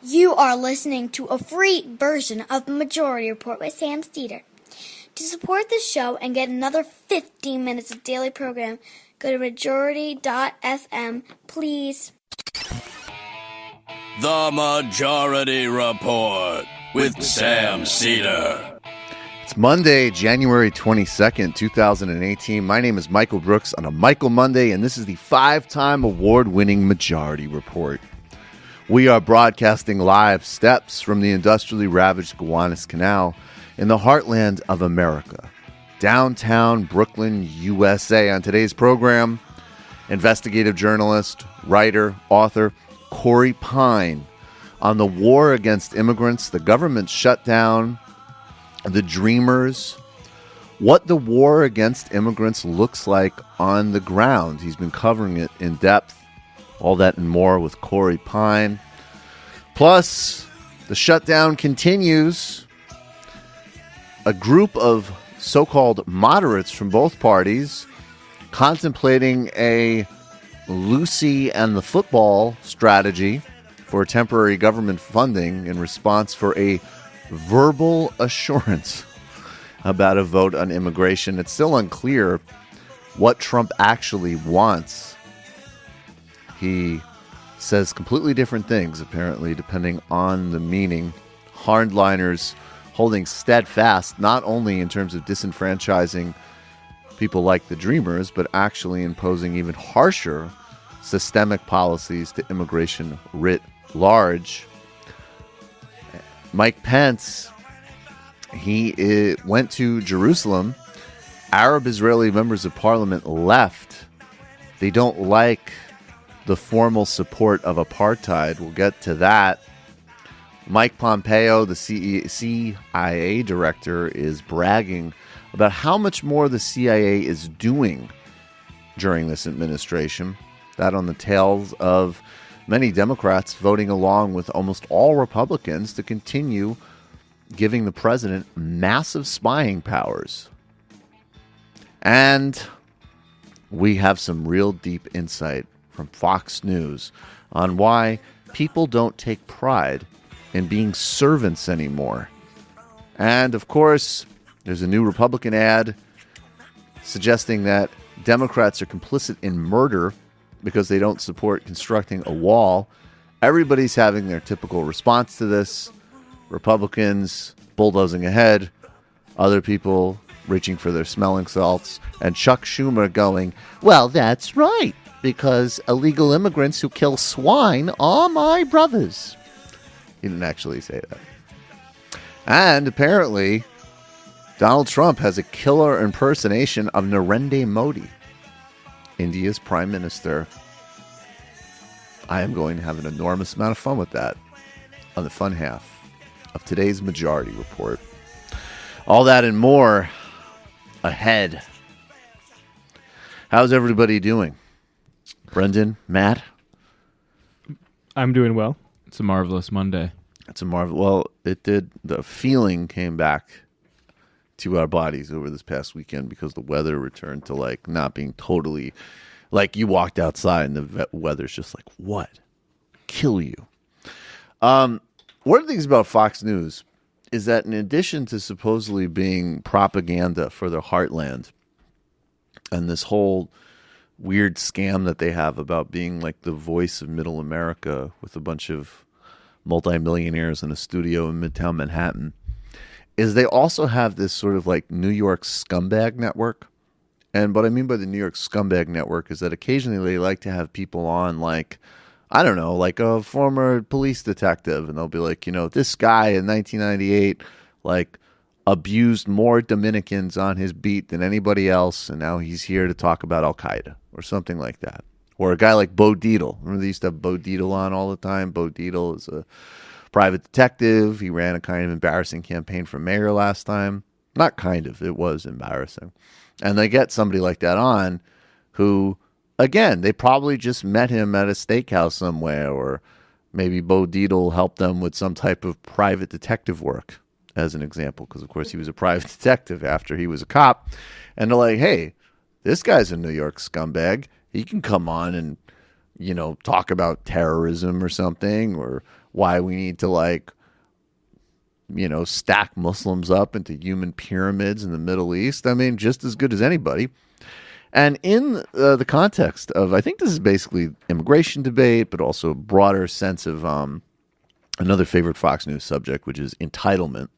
You are listening to a free version of the Majority Report with Sam Steeder. To support this show and get another 15 minutes of daily program, go to majority.fm, please. The Majority Report with Sam Steeder. It's Monday, January 22nd, 2018. My name is Michael Brooks on a Michael Monday, and this is the 5-time award-winning Majority Report. We are broadcasting live steps from the industrially ravaged Gowanus Canal in the heartland of America, downtown Brooklyn, USA. On today's program, investigative journalist, writer, author Corey Pein on the war against immigrants, the government shutdown, the dreamers, what the war against immigrants looks like on the ground. He's been covering it in depth. All that and more with Corey Pein. Plus, the shutdown continues. A group of so-called moderates from both parties contemplating a Lucy and the football strategy for temporary government funding in response for a verbal assurance about a vote on immigration. It's still unclear what Trump actually wants. He says completely different things, apparently, depending on the meaning. Hardliners holding steadfast, not only in terms of disenfranchising people like the Dreamers, but actually imposing even harsher systemic policies to immigration writ large. Mike Pence, he went to Jerusalem. Arab-Israeli members of parliament left. They don't like the formal support of apartheid. We'll get to that. Mike Pompeo, the CIA director, is bragging about how much more the CIA is doing during this administration. That on the tails of many Democrats voting along with almost all Republicans to continue giving the president massive spying powers. And we have some real deep insight from Fox News on why people don't take pride in being servants anymore. And, of course, there's a new Republican ad suggesting that Democrats are complicit in murder because they don't support constructing a wall. Everybody's having their typical response to this. Republicans bulldozing ahead, other people reaching for their smelling salts, and Chuck Schumer going, well, that's right, because illegal immigrants who kill swine are my brothers. He didn't actually say that. And apparently, Donald Trump has a killer impersonation of Narendra Modi, India's prime minister. I am going to have an enormous amount of fun with that on the fun half of today's Majority Report. All that and more ahead. How's everybody doing? Brendan, Matt? I'm doing well. It's a marvelous Monday. It's a well, it did. The feeling came back to our bodies over this past weekend because the weather returned to like not being totally like you walked outside and the weather's just like, what? Kill you. One of the things about Fox News is that in addition to supposedly being propaganda for their heartland and this whole weird scam that they have about being like the voice of middle America with a bunch of multimillionaires in a studio in Midtown Manhattan, is they also have this sort of like New York scumbag network. And what I mean by the New York scumbag network is that occasionally they like to have people on like, I don't know, like a former police detective. And they'll be like, you know, this guy in 1998, like abused more Dominicans on his beat than anybody else. And now he's here to talk about Al-Qaeda or something like that. Or a guy like Bo Dietl. Remember they used to have Bo Dietl on all the time? Bo Dietl is a private detective. He ran a kind of embarrassing campaign for mayor last time. Not kind of, it was embarrassing. And they get somebody like that on who, again, they probably just met him at a steakhouse somewhere, or maybe Bo Dietl helped them with some type of private detective work, as an example, because, of course, he was a private detective after he was a cop. And they're like, hey, this guy's a New York scumbag. He can come on and, you know, talk about terrorism or something, or why we need to stack Muslims up into human pyramids in the Middle East. I mean, just as good as anybody. And in the context of, I think this is basically immigration debate, but also a broader sense of another favorite Fox News subject, which is entitlement.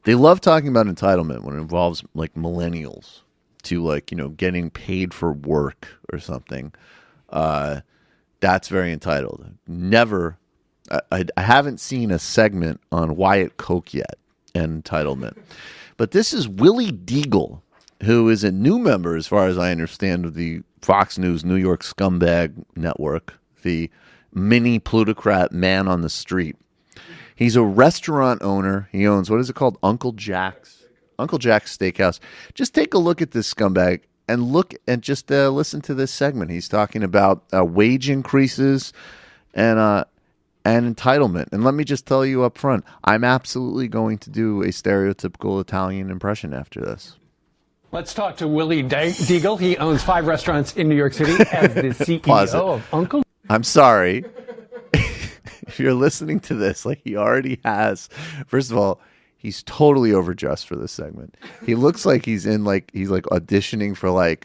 They love talking about entitlement when it involves like millennials to getting paid for work or something. That's very entitled. Never, I haven't seen a segment on Wyatt Coke yet and entitlement. But this is Willie Deagle, who is a new member, as far as I understand, of the Fox News New York scumbag network, the mini plutocrat man on the street. He's a restaurant owner. He owns, what is it called? Uncle Jack's Steakhouse. Just take a look at this scumbag and just listen to this segment. He's talking about wage increases and entitlement. And let me just tell you up front, I'm absolutely going to do a stereotypical Italian impression after this. Let's talk to Willie Deagle. He owns 5 restaurants in New York City as the CEO of Uncle. I'm sorry. If you're listening to this, he already has. First of all, he's totally overdressed for this segment. He looks like he's auditioning for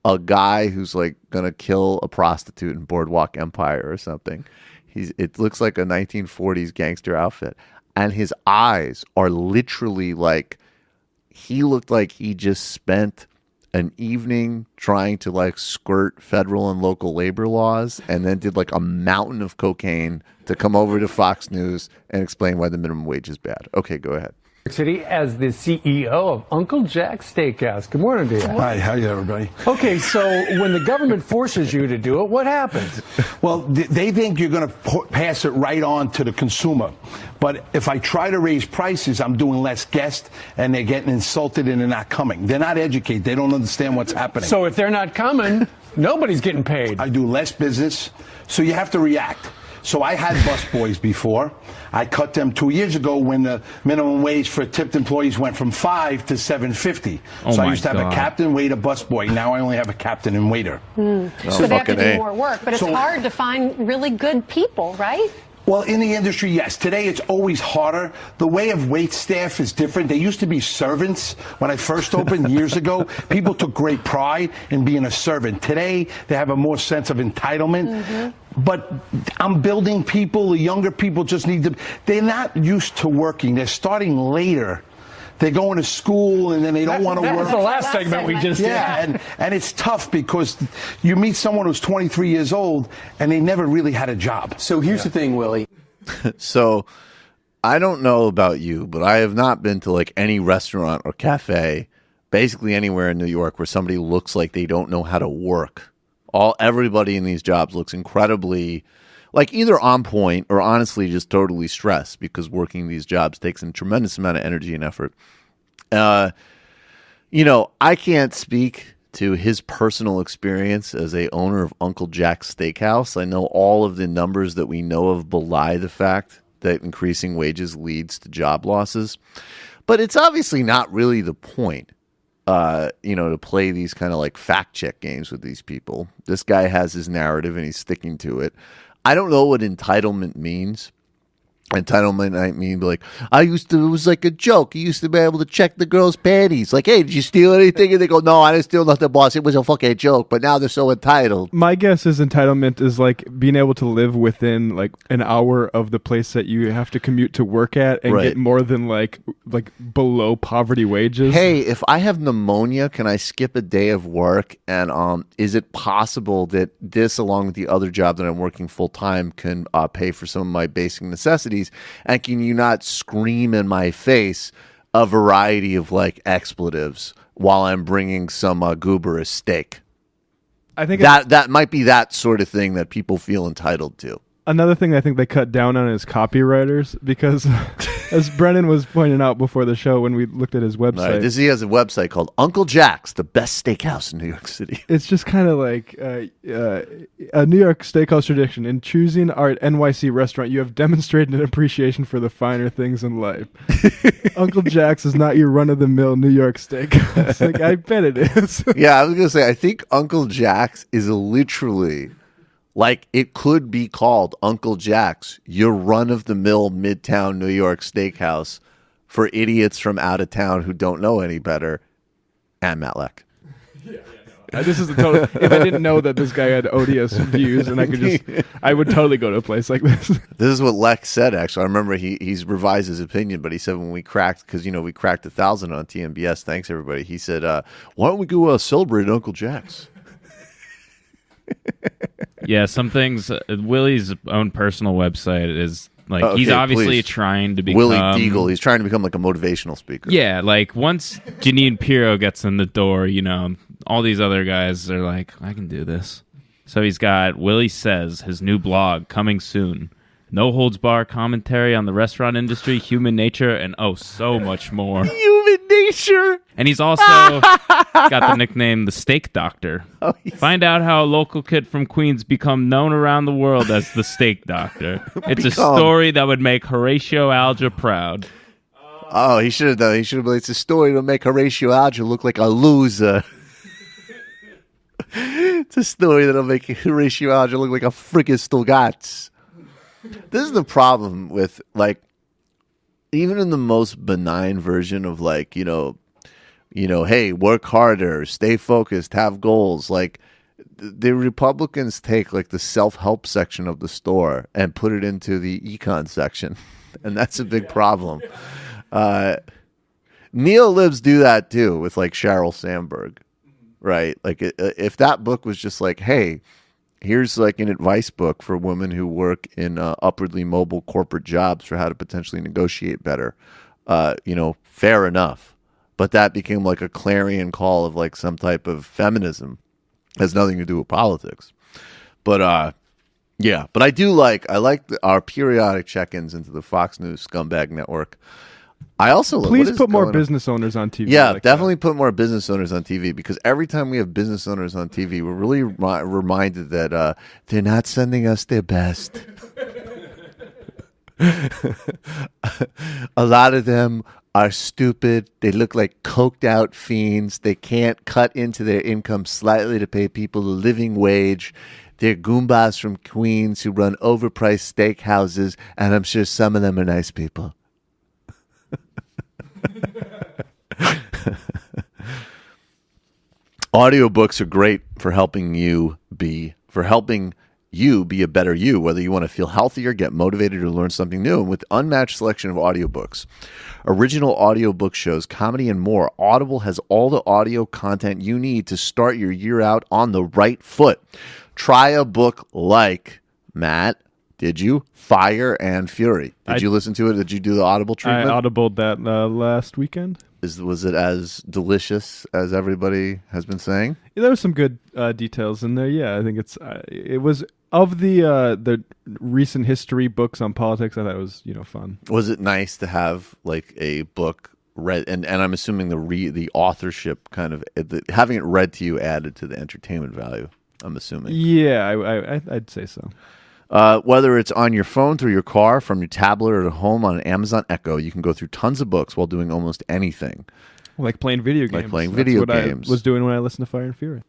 a guy who's gonna kill a prostitute in Boardwalk Empire or something. It looks like a 1940s gangster outfit, and his eyes are literally he looked like he just spent an evening trying to skirt federal and local labor laws and then did a mountain of cocaine to come over to Fox News and explain why the minimum wage is bad. Okay, go ahead. City as the CEO of Uncle Jack's Steakhouse. Good morning to you. Hi, how are you, everybody? Okay, so when the government forces you to do it, what happens? Well, they think you're going to pass it right on to the consumer. But if I try to raise prices, I'm doing less guests, and they're getting insulted and they're not coming. They're not educated. They don't understand what's happening. So if they're not coming, nobody's getting paid. I do less business, so you have to react. So I had busboys before. I cut them 2 years ago when the minimum wage for tipped employees went from $5 to $7.50. So I used to have a captain, waiter, busboy. Now I only have a captain and waiter. So they have to do more work, but it's hard to find really good people, right? Well, in the industry, yes. Today, it's always harder. The way of waitstaff is different. They used to be servants. When I first opened years ago, people took great pride in being a servant. Today, they have a more sense of entitlement. Mm-hmm. But I'm building people. The younger people just need to. They're not used to working. They're starting later. They're going to school and then they don't want to work. That's the last segment we just did. Yeah, and it's tough because you meet someone who's 23 years old and they never really had a job. So here's the thing, Willie. So I don't know about you, but I have not been to any restaurant or cafe, basically anywhere in New York, where somebody looks like they don't know how to work. Everybody in these jobs looks incredibly either on point or honestly just totally stressed because working these jobs takes a tremendous amount of energy and effort. I can't speak to his personal experience as a owner of Uncle Jack's Steakhouse. I know all of the numbers that we know of belie the fact that increasing wages leads to job losses. But it's obviously not really the point, to play these kind of fact check games with these people. This guy has his narrative and he's sticking to it. I don't know what entitlement means. Entitlement, I mean, it was like a joke. You used to be able to check the girls' panties. Hey, did you steal anything? And they go, no, I didn't steal nothing, boss. It was a fucking joke. But now they're so entitled. My guess is entitlement is being able to live within an hour of the place that you have to commute to work at and get more than below poverty wages. Hey, if I have pneumonia, can I skip a day of work? And is it possible that this, along with the other job that I'm working full time, can pay for some of my basic necessities? And can you not scream in my face a variety of expletives while I'm bringing some goober steak? I think that might be that sort of thing that people feel entitled to. Another thing I think they cut down on is copywriters because, as Brennan was pointing out before the show when we looked at his website. He has a website called Uncle Jack's, the best steakhouse in New York City. It's just kind of a New York steakhouse tradition. In choosing our NYC restaurant, you have demonstrated an appreciation for the finer things in life. Uncle Jack's is not your run-of-the-mill New York steakhouse. I bet it is. Yeah, I was going to say, I think Uncle Jack's is literally Like, it could be called Uncle Jack's, your run-of-the-mill Midtown New York steakhouse for idiots from out of town who don't know any better, and Matt Leck. This is a total. If I didn't know that this guy had odious views, and I would totally go to a place like this. This is what Leck said. Actually, I remember he's revised his opinion, but he said when we cracked, because we cracked 1,000 on TMBS. Thanks everybody. He said, "Why don't we go celebrate at Uncle Jack's?" Yeah, some things. Willie's own personal website is like he's obviously trying to become Willie Deagle. He's trying to become like a motivational speaker. Yeah, like once Janine Pirro gets in the door, all these other guys are like, I can do this. So he's got Willie Says, his new blog coming soon. No holds bar commentary on the restaurant industry, human nature, and so much more. Human nature. And he's also got the nickname the Steak Doctor. Find out how a local kid from Queens become known around the world as the Steak Doctor. It's a story that would make Horatio Alger proud. Oh, he should have done. He should have. It's a story to make Horatio Alger look like a loser. It's a story that'll make Horatio Alger look like a freaking Stugats. This is the problem with, like, even in the most benign version of, like, hey, work harder, stay focused, have goals. Like, the Republicans take, like, the self-help section of the store and put it into the econ section. And that's a big problem. Neo-libs do that, too, with, like, Sheryl Sandberg, right? Like, if that book was just like, hey, here's like an advice book for women who work in upwardly mobile corporate jobs for how to potentially negotiate better. Fair enough. But that became like a clarion call of like some type of feminism. Has nothing to do with politics. But yeah, but I like our periodic check-ins into the Fox News scumbag network. I also please put more business owners on TV. Yeah, like definitely put more business owners on TV, because every time we have business owners on TV, we're really reminded that they're not sending us their best. A lot of them are stupid. They look like coked out fiends. They can't cut into their income slightly to pay people a living wage. They're Goombas from Queens who run overpriced steakhouses, and I'm sure some of them are nice people. Audiobooks are great for helping you be a better you, whether you want to feel healthier, get motivated, or learn something new. And with unmatched selection of audiobooks, original audiobook shows, comedy, and more, Audible has all the audio content you need to start your year out on the right foot. Try a book like, Matt, did you? Fire and Fury. Did you listen to it? Did you do the Audible treatment? I Audibled that last weekend. Was it as delicious as everybody has been saying? Yeah, there were some good details in there. Yeah, I think it was of the recent history books on politics. I thought it was fun. Was it nice to have like a book read, and I'm assuming the authorship kind of having it read to you added to the entertainment value. I'm assuming. Yeah, I'd say so. Whether it's on your phone, through your car, from your tablet, or at home on an Amazon Echo, you can go through tons of books while doing almost anything. Like playing video games. That's what I was doing when I listened to Fire and Fury.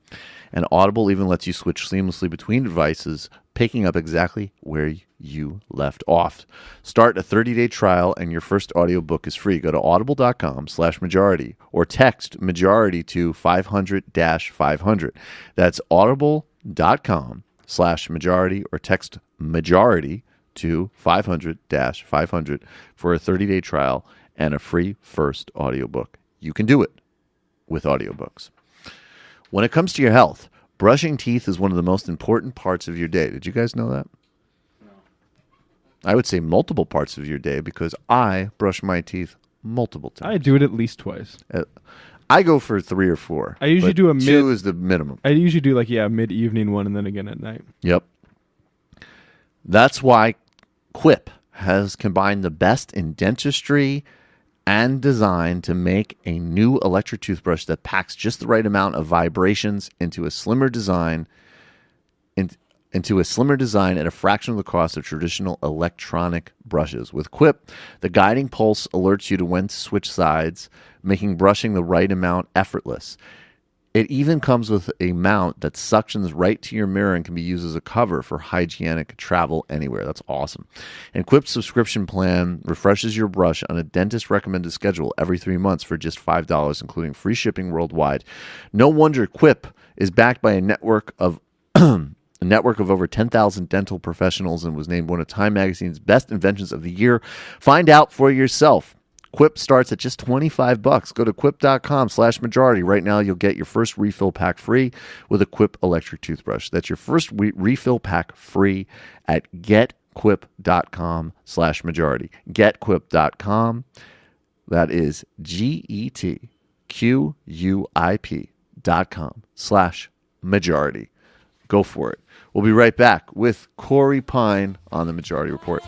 And Audible even lets you switch seamlessly between devices, picking up exactly where you left off. Start a 30-day trial, and your first audiobook is free. Go to audible.com/majority or text majority to 500-500. That's audible.com/majority or text majority to 500-500 for a 30-day trial and a free first audiobook. You can do it with audiobooks. When it comes to your health, brushing teeth is one of the most important parts of your day. Did you guys know that? No. I would say multiple parts of your day, because I brush my teeth multiple times. I do it at least twice. I go for 3 or 4. I usually do 2 is the minimum. I usually do a mid-evening one and then again at night. Yep. That's why Quip has combined the best in dentistry and design to make a new electric toothbrush that packs just the right amount of vibrations into a slimmer design at a fraction of the cost of traditional electronic brushes. With Quip, the guiding pulse alerts you to when to switch sides, making brushing the right amount effortless. It even comes with a mount that suctions right to your mirror and can be used as a cover for hygienic travel anywhere. That's awesome. And Quip's subscription plan refreshes your brush on a dentist-recommended schedule every 3 months for just $5, including free shipping worldwide. No wonder Quip is backed by a network of over 10,000 dental professionals and was named one of Time Magazine's best inventions of the year. Find out for yourself. Quip starts at just $25. Go to quip.com/majority. Right now, you'll get your first refill pack free with a Quip electric toothbrush. That's your first refill pack free at getquip.com/majority. Getquip.com. That is GETQUIP.com/majority. Go for it. We'll be right back with Corey Pein on the Majority Report.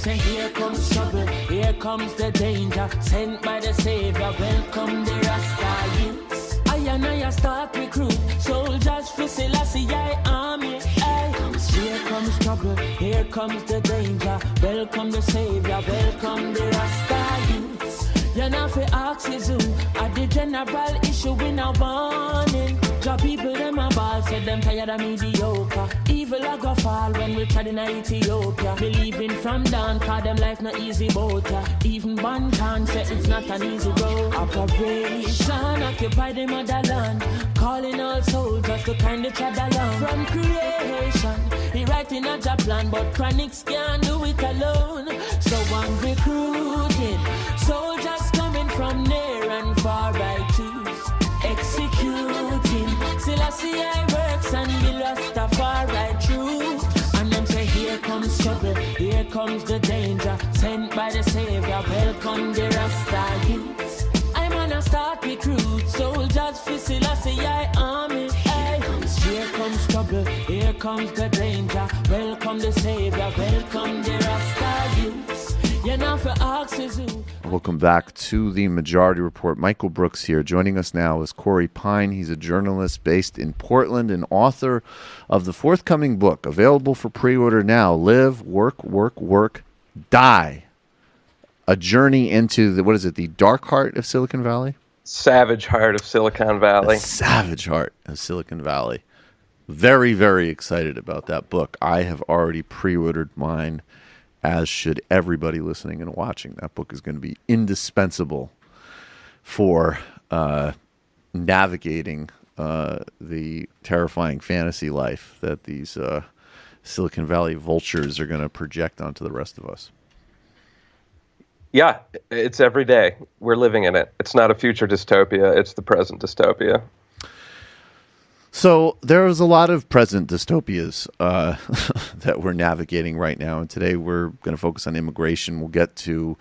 Here comes trouble, here comes the danger, sent by the Savior, welcome the Rasta youths. I start recruit, soldiers for Selassie army. Here comes trouble, here comes the danger, welcome the Savior, welcome the Rasta youths. You're not for oxygen, at the general issue in a warning. Job people them a ball, said them tired of mediocre. Evil a go fall when we tried in Ethiopia. Believing from down, cause them life not easy boat. Even one can say it's not an easy road. Operation occupy the motherland, calling all soldiers to kind of trod along. From creation, he writing a job plan, but chronics can't do it alone. So I'm recruiting soldiers coming from near and far. I choose executing Selassie works and the Rastafari truth. And them say here comes trouble, here comes the danger, sent by the Savior, welcome the Rasta youths. I'm gonna start recruit soldiers for Selassie army. Here comes trouble, here comes the danger, welcome the Savior, welcome the Rasta youths. You're not for oxygen. Welcome back to the Majority Report. Michael Brooks here. Joining us now is Corey Pein. He's a journalist based in Portland and author of the forthcoming book, available for pre-order now, Live, Work, Work, Work, Die. A journey into the dark heart of Silicon Valley? Savage heart of Silicon Valley. The savage heart of Silicon Valley. Very, very excited about that book. I have already pre-ordered mine, as should everybody listening and watching. That book is going to be indispensable for navigating the terrifying fantasy life that these Silicon Valley vultures are going to project onto the rest of us. Yeah, it's every day. We're living in it. It's not a future dystopia. It's the present dystopia. So there's a lot of present dystopias that we're navigating right now. And today we're going to focus on immigration. We'll get to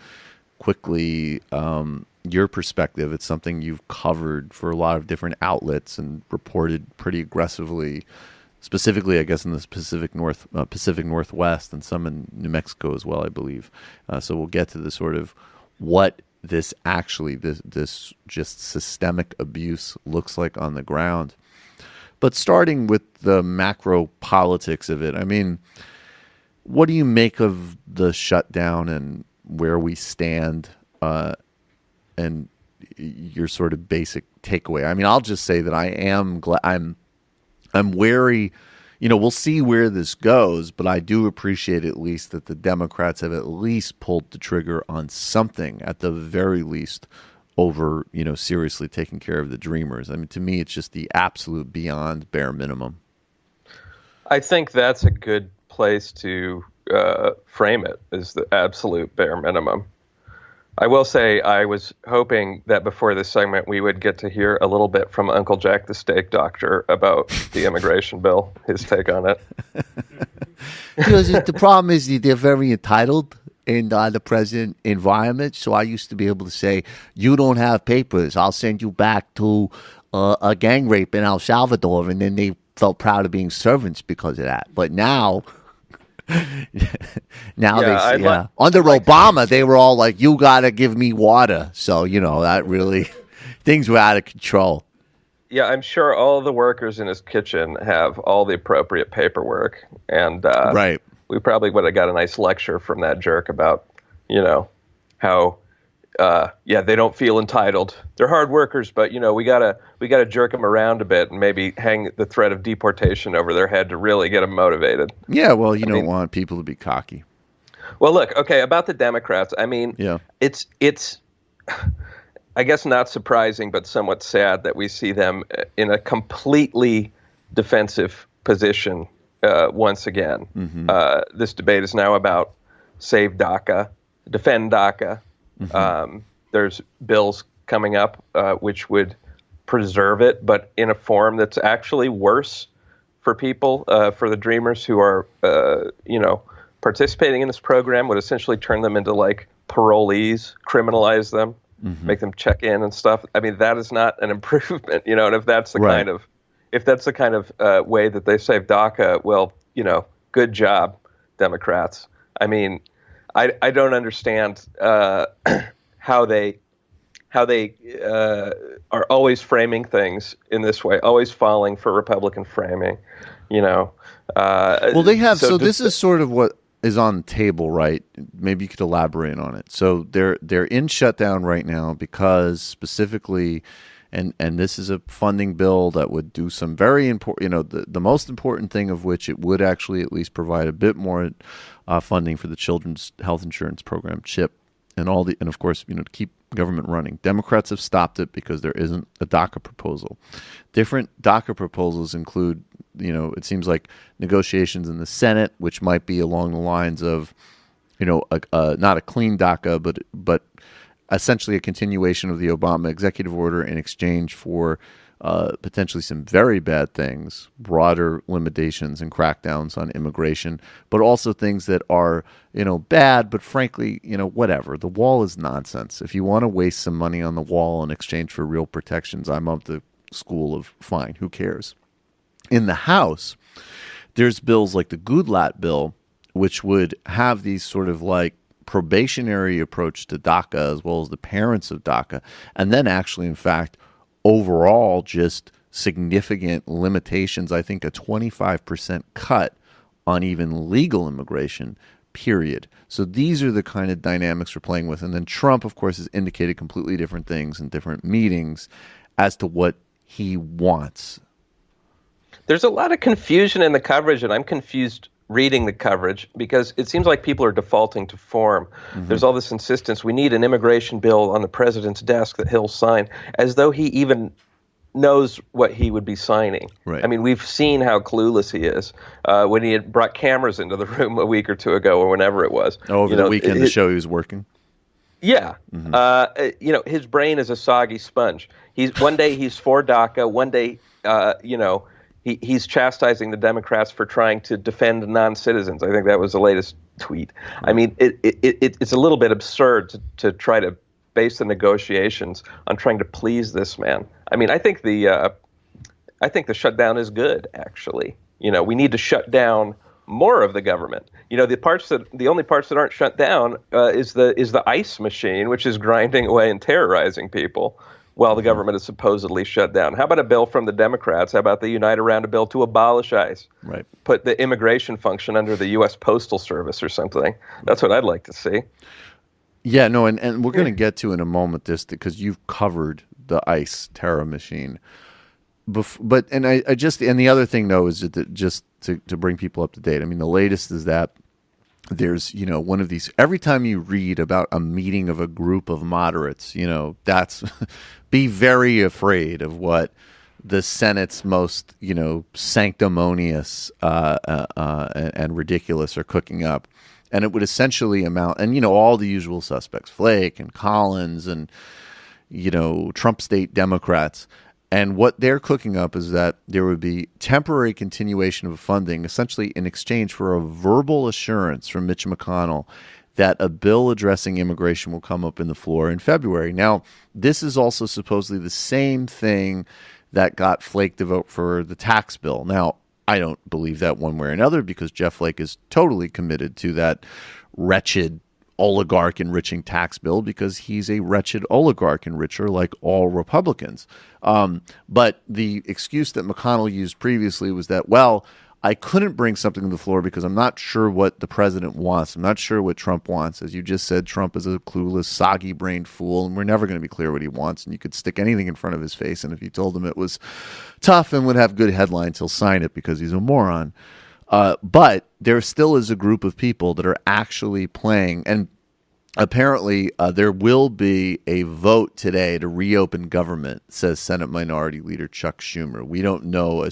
quickly your perspective. It's something you've covered for a lot of different outlets and reported pretty aggressively, specifically, I guess, in the Pacific Northwest and some in New Mexico as well, I believe. So we'll get to the sort of what this just systemic abuse looks like on the ground. But starting with the macro politics of it, I mean, what do you make of the shutdown and where we stand, and your sort of basic takeaway? I mean, I'll just say that I am I'm wary. You know, we'll see where this goes, but I do appreciate at least that the Democrats have at least pulled the trigger on something, at the very least, over, seriously taking care of the dreamers. I mean, to me, it's just the absolute beyond bare minimum. I think that's a good place to frame it, is the absolute bare minimum. I will say I was hoping that before this segment we would get to hear a little bit from Uncle Jack the Steak Doctor about the immigration bill, his take on it. Because the problem is they're very entitled in the present environment. So I used to be able to say, you don't have papers, I'll send you back to a gang rape in El Salvador. And then they felt proud of being servants because of that. But now under Obama, they were all like, you got to give me water. So, that really Things were out of control. Yeah, I'm sure all the workers in his kitchen have all the appropriate paperwork, and right. We probably would have got a nice lecture from that jerk about, how, they don't feel entitled. They're hard workers, but we gotta jerk them around a bit and maybe hang the threat of deportation over their head to really get them motivated. Yeah, well, you don't want people to be cocky. Well, look, okay, about the Democrats. I mean, it's. I guess not surprising, but somewhat sad that we see them in a completely defensive position once again. Mm-hmm. This debate is now about save DACA, defend DACA. Mm-hmm. There's bills coming up which would preserve it, but in a form that's actually worse for people, for the Dreamers who are, participating in this program, would essentially turn them into like parolees, criminalize them. Mm-hmm. Make them check in and stuff. I mean, that is not an improvement, and if that's the kind of way that they save DACA, well, good job, Democrats. I mean, I don't understand how they are always framing things in this way, always falling for Republican framing, Well, they have. So this is sort of what is on the table, right? Maybe you could elaborate on it. So they're in shutdown right now because specifically, and this is a funding bill that would do some very important, the most important thing of which it would actually at least provide a bit more funding for the Children's Health Insurance Program, CHIP, and of course, to keep government running. Democrats have stopped it because there isn't a DACA proposal. Different DACA proposals include, it seems like negotiations in the Senate, which might be along the lines of, not a clean DACA, but essentially a continuation of the Obama executive order in exchange for potentially some very bad things, broader limitations and crackdowns on immigration, but also things that are, bad, but frankly, whatever. The wall is nonsense. If you want to waste some money on the wall in exchange for real protections, I'm of the school of fine, who cares? In the House, there's bills like the Goodlatte bill, which would have these sort of like probationary approach to DACA as well as the parents of DACA, and then actually, in fact, overall just significant limitations. I think a 25% cut on even legal immigration, period. So these are the kind of dynamics we're playing with. And then Trump, of course, has indicated completely different things in different meetings as to what he wants. There's a lot of confusion in the coverage, and I'm confused reading the coverage because it seems like people are defaulting to form. Mm-hmm. There's all this insistence, we need an immigration bill on the president's desk that he'll sign, as though he even knows what he would be signing. Right. I mean, we've seen how clueless he is when he had brought cameras into the room a week or two ago or whenever it was. Over the weekend, the show he was working? Yeah. Mm-hmm. His brain is a soggy sponge. One day he's for DACA, one day, he's chastising the Democrats for trying to defend non-citizens. I think that was the latest tweet. I mean, it's a little bit absurd to try to base the negotiations on trying to please this man. I mean, I think the shutdown is good, actually. We need to shut down more of the government. The only parts that aren't shut down is the ICE machine, which is grinding away and terrorizing people, while the government is supposedly shut down. How about a bill from the Democrats? How about they unite around a bill to abolish ICE? Right. Put the immigration function under the U.S. Postal Service or something. That's what I'd like to see. Yeah, no, and we're going to get to in a moment this, because you've covered the ICE terror machine. But the other thing, though, is that just to bring people up to date, I mean, the latest is that there's, one of these, every time you read about a meeting of a group of moderates, that's be very afraid of what the Senate's most, sanctimonious and ridiculous are cooking up. And it would essentially amount, and, all the usual suspects, Flake and Collins and, Trump state Democrats. And what they're cooking up is that there would be temporary continuation of funding, essentially in exchange for a verbal assurance from Mitch McConnell that a bill addressing immigration will come up in the floor in February. Now, this is also supposedly the same thing that got Flake to vote for the tax bill. Now, I don't believe that one way or another, because Jeff Flake is totally committed to that wretched oligarch enriching tax bill because he's a wretched oligarch enricher like all Republicans. But the excuse that McConnell used previously was that, well, I couldn't bring something to the floor because I'm not sure what the president wants. I'm not sure what Trump wants. As you just said, Trump is a clueless, soggy-brained fool, and we're never going to be clear what he wants. And you could stick anything in front of his face, and if you told him it was tough and would have good headlines, he'll sign it because he's a moron. But there still is a group of people that are actually playing, and apparently there will be a vote today to reopen government, says Senate Minority Leader Chuck Schumer. We don't know.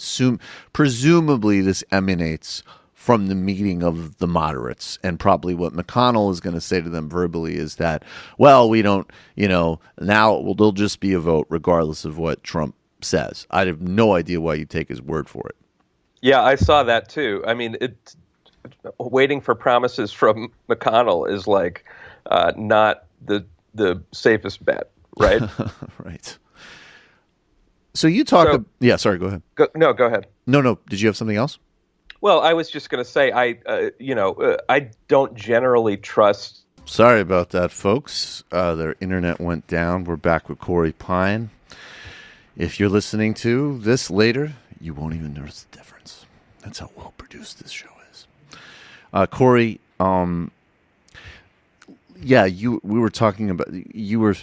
Presumably this emanates from the meeting of the moderates, and probably what McConnell is going to say to them verbally is that, well, we don't, now there'll just be a vote regardless of what Trump says. I have no idea why you take his word for it. Yeah, I saw that too. I mean, waiting for promises from McConnell is like not the safest bet, right? Right. So you talk. Yeah, sorry. Go ahead. Go ahead. No. Did you have something else? Well, I was just going to say, I don't generally trust. Sorry about that, folks. Their internet went down. We're back with Corey Pein. If you're listening to this later, you won't even notice the difference. That's how well produced this show is. Corey, yeah, we were talking about you were.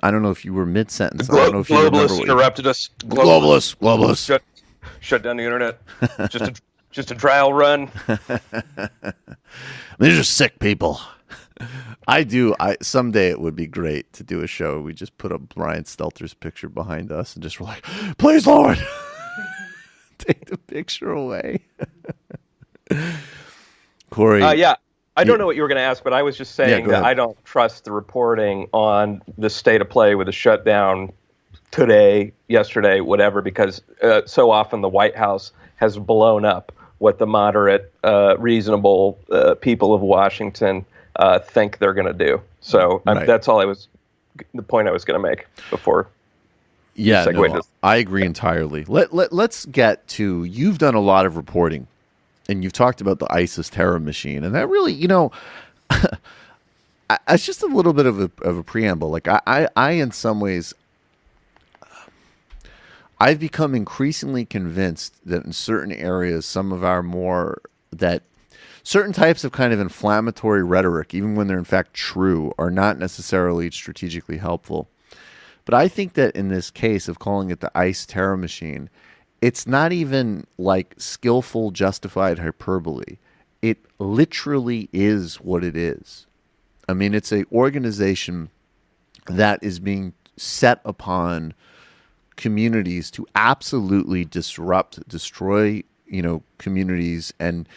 I don't know if you were mid sentence. I don't know if you globalists interrupted us. Globalists. Shut down the internet. Just a trial run. These are sick people. Someday it would be great to do a show. We just put up Brian Stelter's picture behind us and just were like, please, Lord, take the picture away. Corey. Yeah. I don't know what you were going to ask, but I was just saying that I don't trust the reporting on the state of play with the shutdown today, yesterday, whatever, because so often the White House has blown up what the moderate, reasonable people of Washington think they're going to do. So that's all the point I was going to make before. Yeah, no, I agree entirely. Let's get to, you've done a lot of reporting, and you've talked about the ISIS terror machine, and that really, it's just a little bit of a preamble. Like I in some ways, I've become increasingly convinced that in certain areas, certain types of kind of inflammatory rhetoric, even when they're in fact true, are not necessarily strategically helpful. But I think that in this case of calling it the ICE terror machine, it's not even like skillful, justified hyperbole. It literally is what it is. I mean, it's an organization that is being set upon communities to absolutely destroy, communities and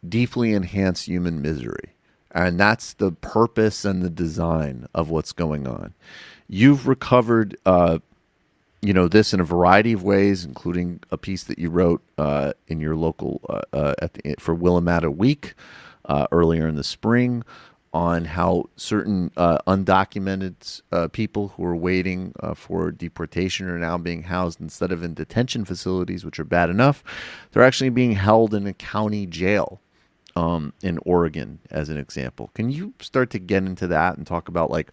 deeply enhance human misery. And that's the purpose and the design of what's going on. You've recovered this in a variety of ways, including a piece that you wrote in your local for Willamette Week earlier in the spring on how certain undocumented people who are waiting for deportation are now being housed instead of in detention facilities, which are bad enough. They're actually being held in a county jail in Oregon, as an example. Can you start to get into that and talk about, like,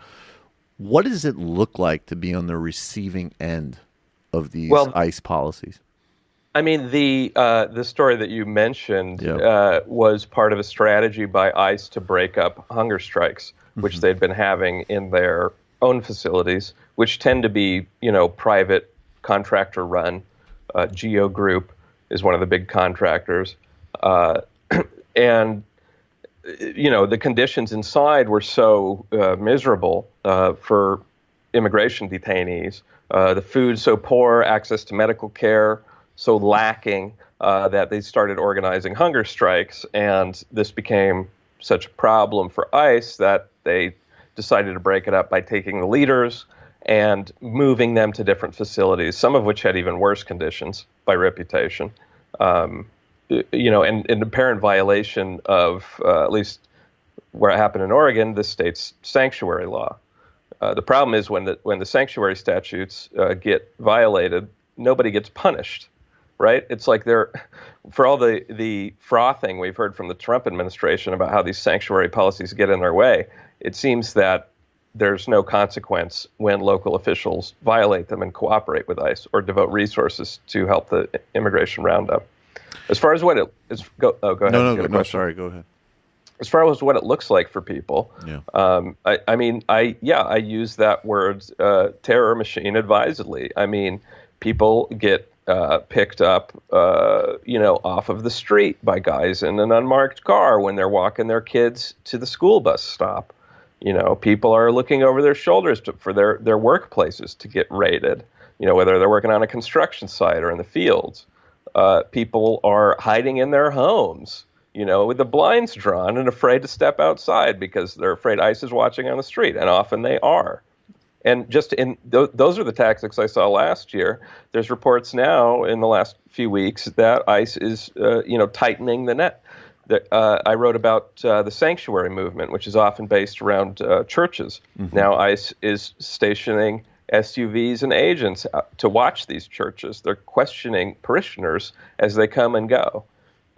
what does it look like to be on the receiving end of these ICE policies? I mean, the story that you mentioned was part of a strategy by ICE to break up hunger strikes, which they'd been having in their own facilities, which tend to be, private contractor run. Geo Group is one of the big contractors. And the conditions inside were so miserable for immigration detainees. The food so poor, access to medical care so lacking that they started organizing hunger strikes. And this became such a problem for ICE that they decided to break it up by taking the leaders and moving them to different facilities, some of which had even worse conditions by reputation. And in apparent violation of, at least where it happened in Oregon, the state's sanctuary law. The problem is when the sanctuary statutes get violated, nobody gets punished. right? It's like for all the frothing we've heard from the Trump administration about how these sanctuary policies get in their way, it seems that there's no consequence when local officials violate them and cooperate with ICE or devote resources to help the immigration roundup. As far as what it is, go ahead. No, sorry, go ahead. As far as what it looks like for people, I use that word terror machine advisedly. I mean, people get picked up, off of the street by guys in an unmarked car when they're walking their kids to the school bus stop. People are looking over their shoulders for their workplaces to get raided, whether they're working on a construction site or in the fields. People are hiding in their homes, with the blinds drawn and afraid to step outside because they're afraid ICE is watching on the street, and often they are. And those are the tactics I saw last year. There's reports now in the last few weeks that ICE is, tightening the net. I wrote about the sanctuary movement, which is often based around churches. Mm-hmm. Now ICE is stationing SUVs and agents to watch these churches. They're questioning parishioners as they come and go.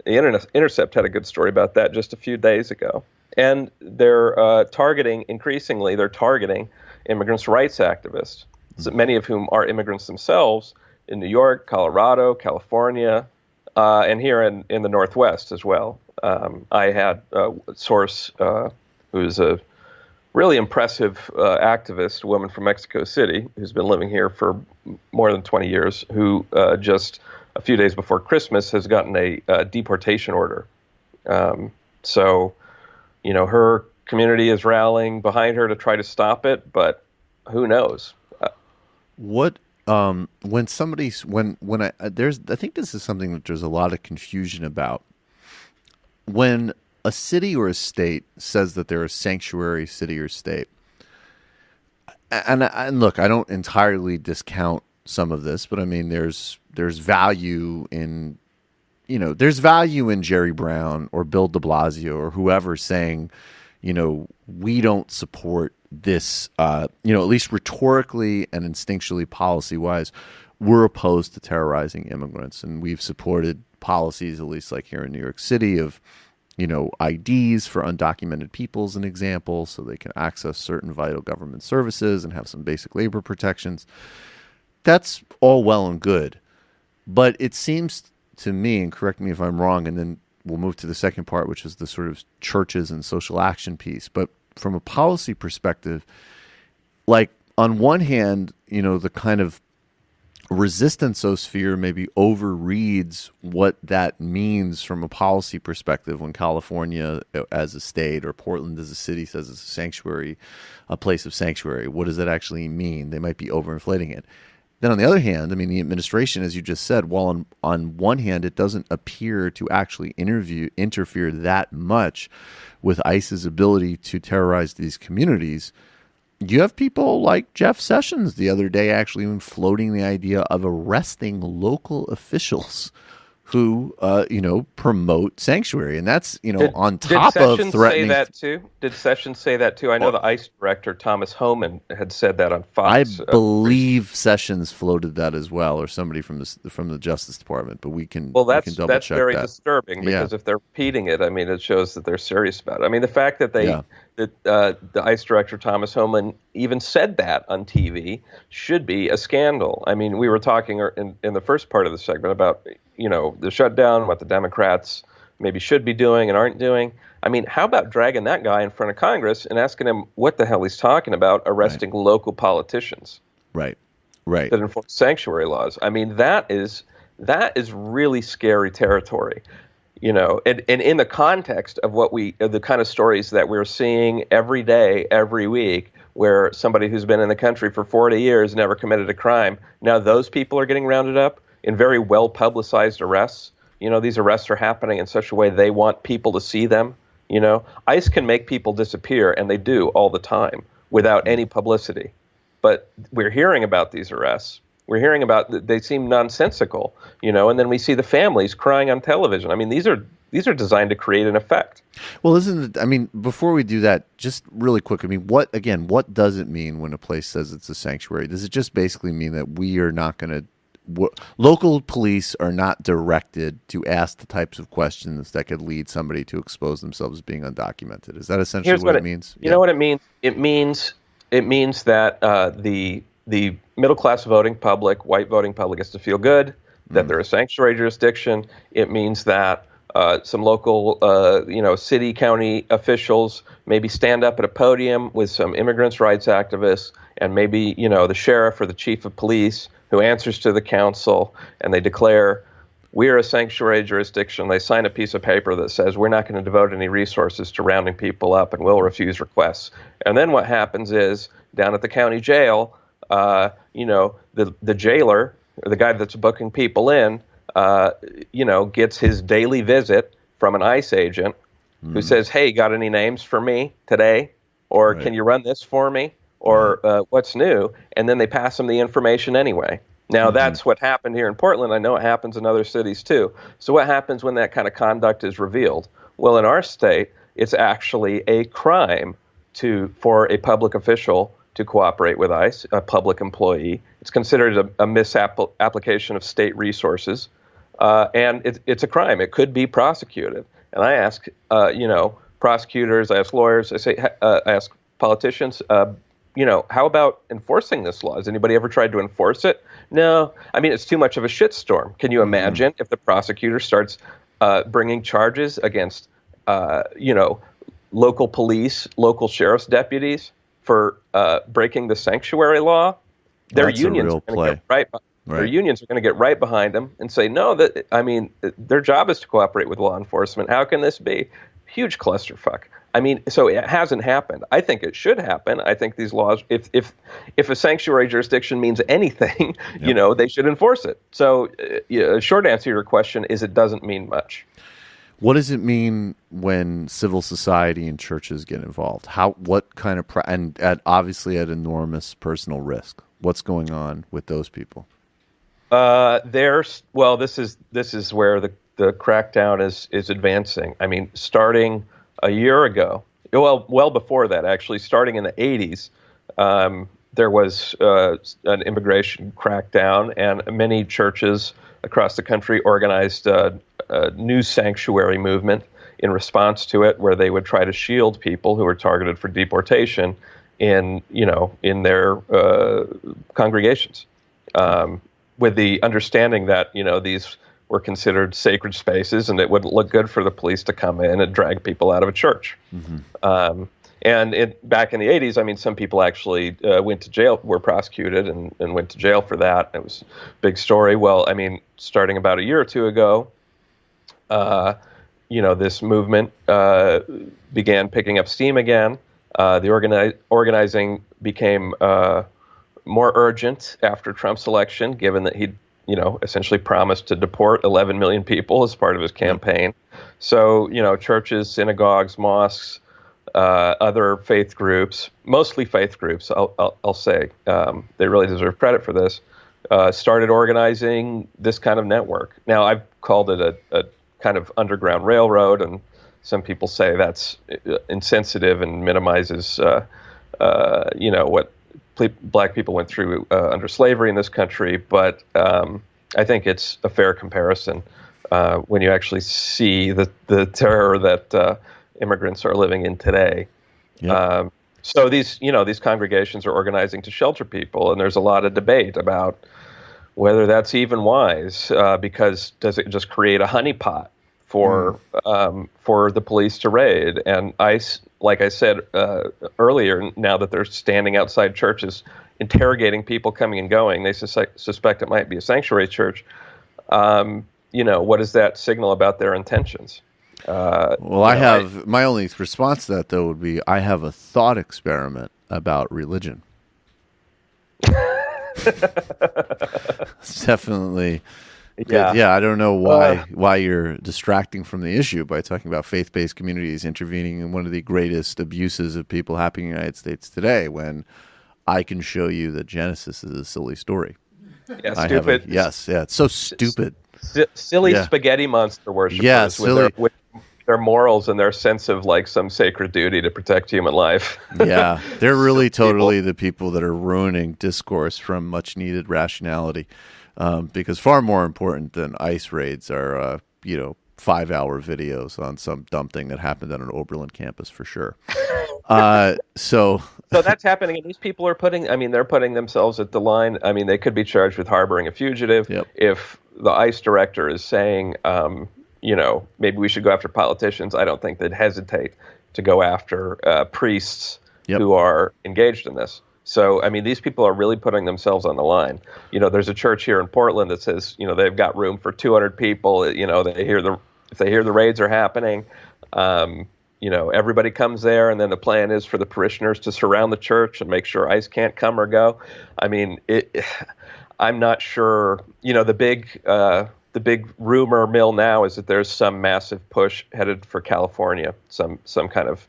The Intercept had a good story about that just a few days ago. And they're targeting immigrants' rights activists, many of whom are immigrants themselves in New York, Colorado, California, and here in the Northwest as well. I had a source who's a really impressive activist, a woman from Mexico City, who's been living here for more than 20 years, who just a few days before Christmas has gotten a deportation order. So, her community is rallying behind her to try to stop it, but who knows? I think this is something that there's a lot of confusion about. When a city or a state says that they're a sanctuary city or state, and look, I don't entirely discount some of this, but I mean, there's value in, there's value in Jerry Brown or Bill de Blasio or whoever saying, we don't support this, at least rhetorically and instinctually policy-wise, we're opposed to terrorizing immigrants. And we've supported policies, at least like here in New York City, of, IDs for undocumented people as an example, so they can access certain vital government services and have some basic labor protections. That's all well and good. But it seems to me, and correct me if I'm wrong, and then we'll move to the second part, which is the sort of churches and social action piece. But from a policy perspective, like on one hand, the kind of resistance-osphere maybe overreads what that means from a policy perspective when California as a state or Portland as a city says it's a sanctuary, a place of sanctuary. What does that actually mean? They might be overinflating it. Then on the other hand, I mean, the administration, as you just said, while on one hand it doesn't appear to actually interfere that much with ICE's ability to terrorize these communities, you have people like Jeff Sessions the other day actually even floating the idea of arresting local officials who, promote sanctuary. And that's, on top of threatening. Did Sessions say that too? I know the ICE director, Thomas Homan, had said that on Fox. I believe Sessions floated that as well, or somebody from the Justice Department, but we can double check that. That's very disturbing because if they're repeating it, I mean, it shows that they're serious about it. I mean, the fact that the ICE director, Thomas Homan, even said that on TV should be a scandal. I mean, we were talking in the first part of the segment about, the shutdown, what the Democrats maybe should be doing and aren't doing. I mean, how about dragging that guy in front of Congress and asking him what the hell he's talking about, arresting local politicians? Right. That enforce sanctuary laws. I mean, that is really scary territory. And in the context of the kind of stories that we're seeing every day, every week, where somebody who's been in the country for 40 years never committed a crime, now those people are getting rounded up in very well-publicized arrests. These arrests are happening in such a way they want people to see them. ICE can make people disappear, and they do all the time without any publicity. But we're hearing about these arrests. We're hearing about they seem nonsensical, and then we see the families crying on television. I mean, these are designed to create an effect. Well, before we do that, just really quick, I mean, what does it mean when a place says it's a sanctuary? Does it just basically mean that local police are not directed to ask the types of questions that could lead somebody to expose themselves as being undocumented. Is that essentially what it means? You know what it means? It means that the middle class voting public, white voting public, gets to feel good that they're a sanctuary jurisdiction. It means that some local, city, county officials maybe stand up at a podium with some immigrants' rights activists, and maybe, the sheriff or the chief of police who answers to the council, and they declare, we're a sanctuary jurisdiction. They sign a piece of paper that says we're not going to devote any resources to rounding people up and will refuse requests. And then what happens is, down at the county jail, the jailer, or the guy that's booking people in, gets his daily visit from an ICE agent who says, hey, got any names for me today? Or can you run this for me? Or what's new? And then they pass him the information anyway. Now, that's what happened here in Portland. I know it happens in other cities too. So what happens when that kind of conduct is revealed? Well, in our state, it's actually a crime for a public official to cooperate with ICE, a public employee. It's considered a misapplication of state resources, and it's a crime. It could be prosecuted. And I ask, prosecutors, I ask lawyers, I ask politicians, how about enforcing this law? Has anybody ever tried to enforce it? No. I mean, it's too much of a shitstorm. Can you imagine if the prosecutor starts bringing charges against, local police, local sheriff's deputies for breaking the sanctuary law? Their unions are going to get Their unions are going to get right behind them and say, no, their job is to cooperate with law enforcement. How can this be? Huge clusterfuck. I mean, so it hasn't happened. I think it should happen. I think these laws, if a sanctuary jurisdiction means anything, they should enforce it. So, short answer to your question is it doesn't mean much. What does it mean when civil society and churches get involved? What kind of and obviously at enormous personal risk? What's going on with those people? This is where the crackdown is advancing. I mean, starting a year ago, well before that, actually, starting in the 80s, there was an immigration crackdown, and many churches across the country organized a new sanctuary movement in response to it, where they would try to shield people who were targeted for deportation in their congregations, with the understanding that these were considered sacred spaces, and it wouldn't look good for the police to come in and drag people out of a church. And back in the 80s, I mean, some people actually went to jail, were prosecuted and went to jail for that. It was a big story. Well, I mean, starting about a year or two ago, this movement began picking up steam again. The organizing became more urgent after Trump's election, given that he'd essentially promised to deport 11 million people as part of his campaign. So, churches, synagogues, mosques, other faith groups, mostly faith groups, I'll say, they really deserve credit for this, started organizing this kind of network. Now, I've called it a kind of underground railroad, and some people say that's insensitive and minimizes, what black people went through under slavery in this country, but I think it's a fair comparison when you actually see the terror that immigrants are living in today. Yep. So these congregations are organizing to shelter people, and there's a lot of debate about whether that's even wise, because does it just create a honeypot for the police to raid? And ICE, like I said earlier, now that they're standing outside churches interrogating people coming and going, they suspect it might be a sanctuary church. What does that signal about their intentions? My only response to that, though, would be I have a thought experiment about religion. It's definitely... Yeah, I don't know why you're distracting from the issue by talking about faith-based communities intervening in one of the greatest abuses of people happening in the United States today, when I can show you that Genesis is a silly story. Yeah, stupid. It's so stupid. Silly spaghetti monster worshippers. Yeah, silly. With their morals and their sense of some sacred duty to protect human life. Yeah, they're really totally the people that are ruining discourse from much-needed rationality. because far more important than ICE raids are, 5-hour videos on some dumb thing that happened on an Oberlin campus for sure. So that's happening, and these people are they're putting themselves at the line. I mean, they could be charged with harboring a fugitive. Yep. If the ICE director is saying, maybe we should go after politicians, I don't think they'd hesitate to go after priests who are engaged in this. So, I mean, these people are really putting themselves on the line. There's a church here in Portland that says, they've got room for 200 people. If they hear the raids are happening, everybody comes there, and then the plan is for the parishioners to surround the church and make sure ICE can't come or go. I mean, I'm not sure. The big rumor mill now is that there's some massive push headed for California. Some kind of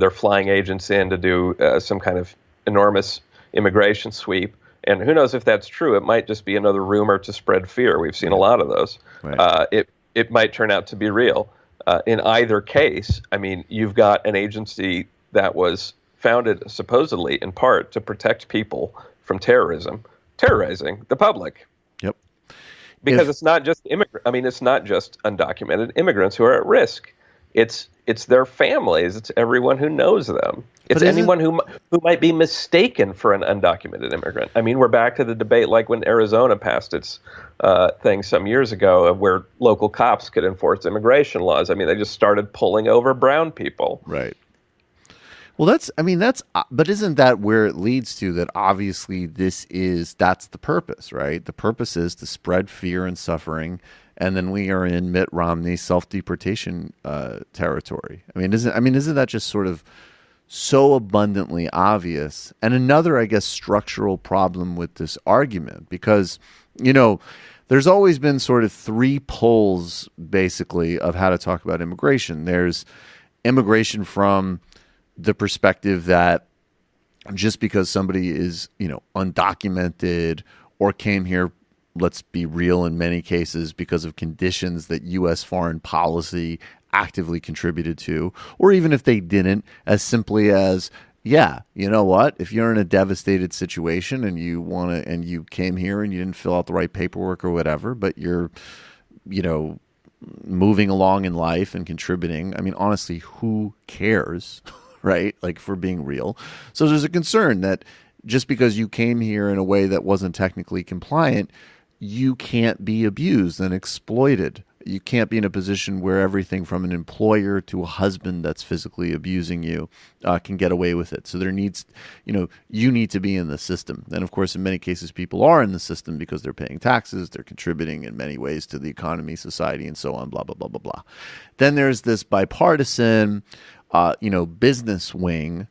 they're flying agents in to do some kind of enormous immigration sweep. And who knows if that's true? It might just be another rumor to spread fear. We've seen a lot of those. Right. It might turn out to be real. In either case, I mean, you've got an agency that was founded supposedly in part to protect people from terrorizing the public. Yep. Because it's not just it's not just undocumented immigrants who are at risk. It's their families. It's everyone who knows them. It's anyone who might be mistaken for an undocumented immigrant. I mean, we're back to the debate like when Arizona passed its thing some years ago of where local cops could enforce immigration laws. I mean, they just started pulling over brown people. Right. Well, but isn't that where it leads to? That obviously that's the purpose, right? The purpose is to spread fear and suffering. And then we are in Mitt Romney's self-deportation territory. Isn't that just sort of so abundantly obvious? And another, I guess, structural problem with this argument, because, there's always been sort of three poles, basically, of how to talk about immigration. There's immigration from the perspective that just because somebody is, undocumented or came here, let's be real, in many cases because of conditions that U.S. foreign policy actively contributed to, or even if they didn't, as simply as, you know what, if you're in a devastated situation and you came here and you didn't fill out the right paperwork or whatever, but you're, moving along in life and contributing, I mean, honestly, who cares, right? Like, if we're being real. So there's a concern that just because you came here in a way that wasn't technically compliant, you can't be abused and exploited. You can't be in a position where everything from an employer to a husband that's physically abusing you can get away with it. So there needs, you need to be in the system. And of course, in many cases, people are in the system because they're paying taxes, they're contributing in many ways to the economy, society, and so on, blah, blah, blah, blah, blah. Then there's this bipartisan, business wing,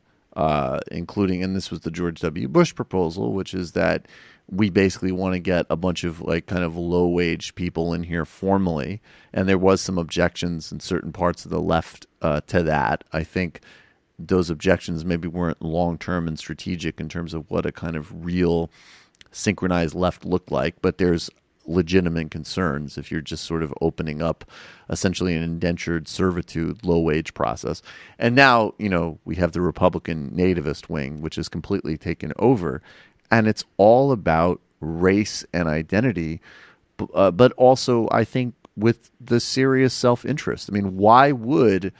including, and this was the George W. Bush proposal, which is that we basically want to get a bunch of kind of low-wage people in here formally, and there was some objections in certain parts of the left to that. I think those objections maybe weren't long-term and strategic in terms of what a kind of real synchronized left looked like, but there's legitimate concerns if you're just sort of opening up essentially an indentured servitude, low-wage process. And now, we have the Republican nativist wing, which is completely taken over. And it's all about race and identity, but also, I think, with the serious self-interest. I mean, why would,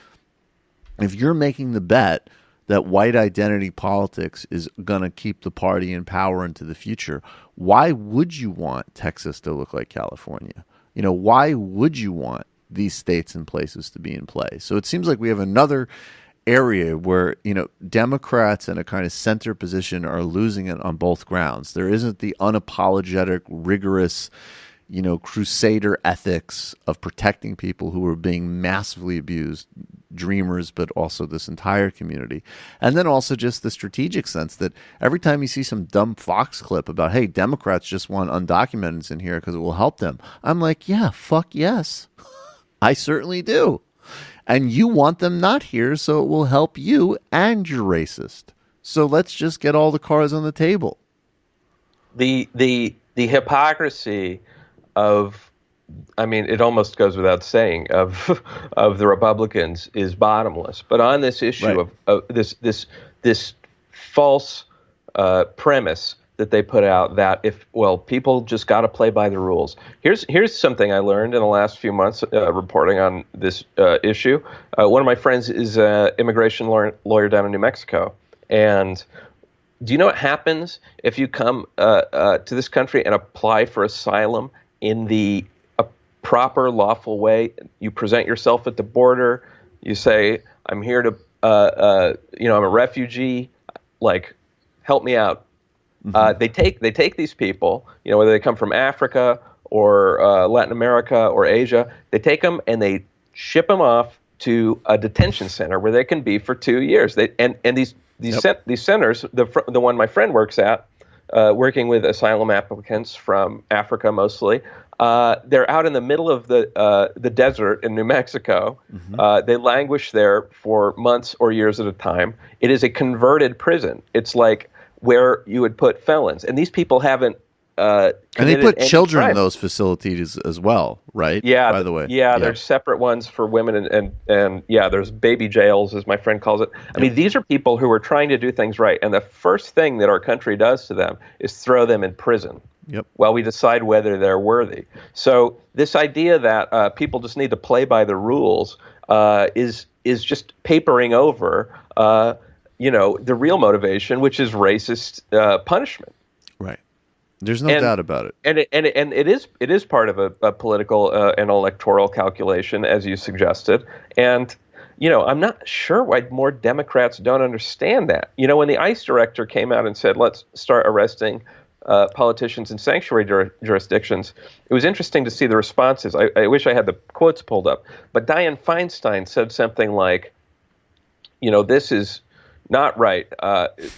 if you're making the bet that white identity politics is going to keep the party in power into the future, why would you want Texas to look like California? Why would you want these states and places to be in play? So it seems like we have another area where, Democrats in a kind of center position are losing it on both grounds. There isn't the unapologetic, rigorous, crusader ethics of protecting people who are being massively abused, dreamers, but also this entire community. And then also just the strategic sense that every time you see some dumb Fox clip about, hey, Democrats just want undocumented in here because it will help them, I'm like, yeah, fuck yes. I certainly do. And you want them not here, so it will help you, and you're racist. So let's just get all the cards on the table. The hypocrisy of, it almost goes without saying, of the Republicans is bottomless. But on this issue of this false premise that they put out that people just got to play by the rules. Here's something I learned in the last few months reporting on this issue. One of my friends is an immigration lawyer down in New Mexico, and do you know what happens if you come to this country and apply for asylum in the proper, lawful way? You present yourself at the border. You say, "I'm here to, I'm a refugee. Like, help me out." Mm-hmm. They take these people, whether they come from Africa or Latin America or Asia. They take them and they ship them off to a detention center where they can be for 2 years. These centers, the one my friend works at, working with asylum applicants from Africa mostly, they're out in the middle of the desert in New Mexico. Mm-hmm. They languish there for months or years at a time. It is a converted prison. It's like where you would put felons, and these people haven't. And they put children crime in those facilities as well, right? Yeah. By the way, there's separate ones for women, and there's baby jails, as my friend calls it. I mean, these are people who are trying to do things right, and the first thing that our country does to them is throw them in prison. Yep. While we decide whether they're worthy. So this idea that people just need to play by the rules is just papering over, the real motivation, which is racist punishment. Right. There's no doubt about it. And it is part of a political and electoral calculation, as you suggested. And I'm not sure why more Democrats don't understand that. When the ICE director came out and said, "Let's start arresting politicians in sanctuary jurisdictions," it was interesting to see the responses. I wish I had the quotes pulled up. But Dianne Feinstein said something like, this is not right.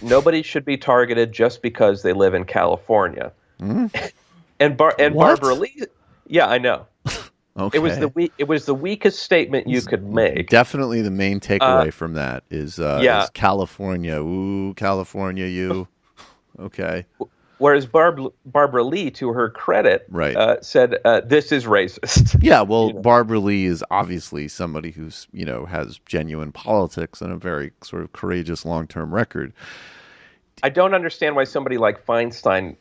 Nobody should be targeted just because they live in California. Mm. and Barbara Lee. Yeah, I know. Okay. It was the weakest statement you could make. Definitely the main takeaway from that is California. Ooh, California, you. Okay. Whereas Barbara Lee, to her credit, said this is racist. Yeah, well, Barbara Lee is obviously somebody who's has genuine politics and a very sort of courageous long-term record. I don't understand why somebody like Feinstein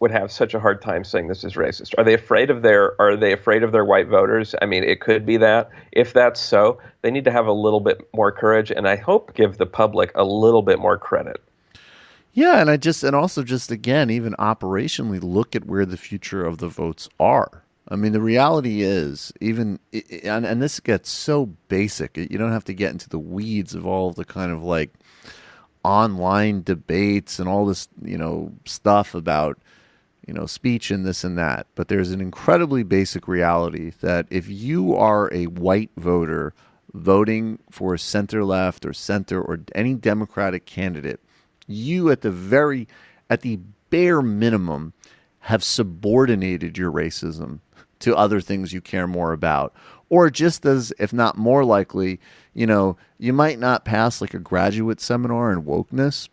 would have such a hard time saying this is racist. Are they afraid of their white voters? I mean, it could be that. If that's so, they need to have a little bit more courage, and I hope give the public a little bit more credit. Yeah, and also again, even operationally, look at where the future of the votes are. I mean, the reality is, and this gets so basic, you don't have to get into the weeds of all the kind of like online debates and all this, stuff about, speech and this and that. But there's an incredibly basic reality that if you are a white voter voting for center left or center or any Democratic candidate, you at the bare minimum have subordinated your racism to other things you care more about. Or just as, if not more likely, you might not pass like a graduate seminar in wokeness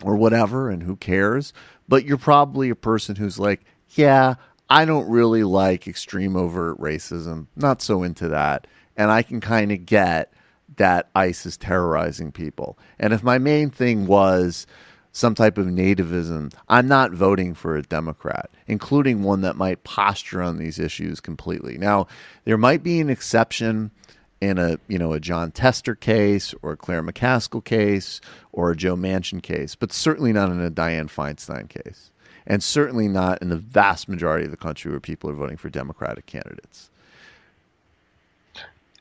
or whatever, and who cares, but you're probably a person who's like, yeah, I don't really like extreme overt racism, not so into that, and I can kind of get that ICE is terrorizing people. And if my main thing was some type of nativism, I'm not voting for a Democrat, including one that might posture on these issues completely. Now, there might be an exception in a John Tester case or a Claire McCaskill case or a Joe Manchin case, but certainly not in a Dianne Feinstein case, and certainly not in the vast majority of the country where people are voting for Democratic candidates.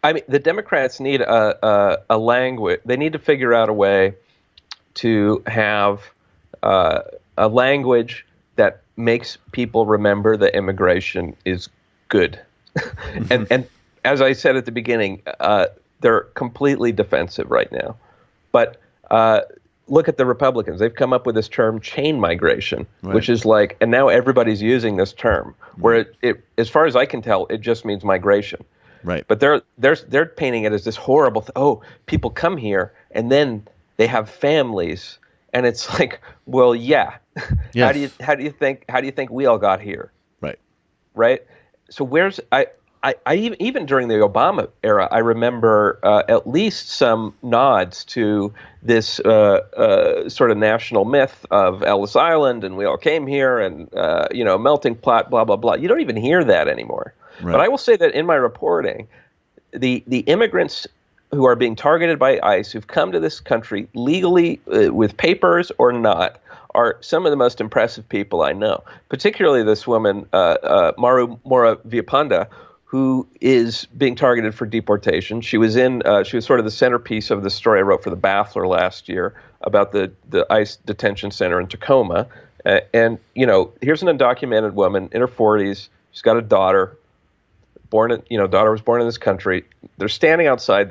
I mean, the Democrats need a language. They need to figure out a way to have a language that makes people remember that immigration is good. and as I said at the beginning, they're completely defensive right now. But look at the Republicans. They've come up with this term chain migration, which is like, and now everybody's using this term, where it as far as I can tell, it just means migration. Right. But they're painting it as this horrible people come here and then they have families, and it's like, well, yeah. Yes. How do you think we all got here? Right. Right? So even during the Obama era, I remember at least some nods to this sort of national myth of Ellis Island, and we all came here, and melting pot, blah blah blah. You don't even hear that anymore. Right. But I will say that in my reporting, the immigrants who are being targeted by ICE, who've come to this country legally with papers or not, are some of the most impressive people I know. Particularly this woman, Maru Moravipanda, who is being targeted for deportation. She was sort of the centerpiece of the story I wrote for the Baffler last year about the ICE detention center in Tacoma. And here's an undocumented woman in her 40s. She's got a daughter. Daughter was born in this country. They're standing outside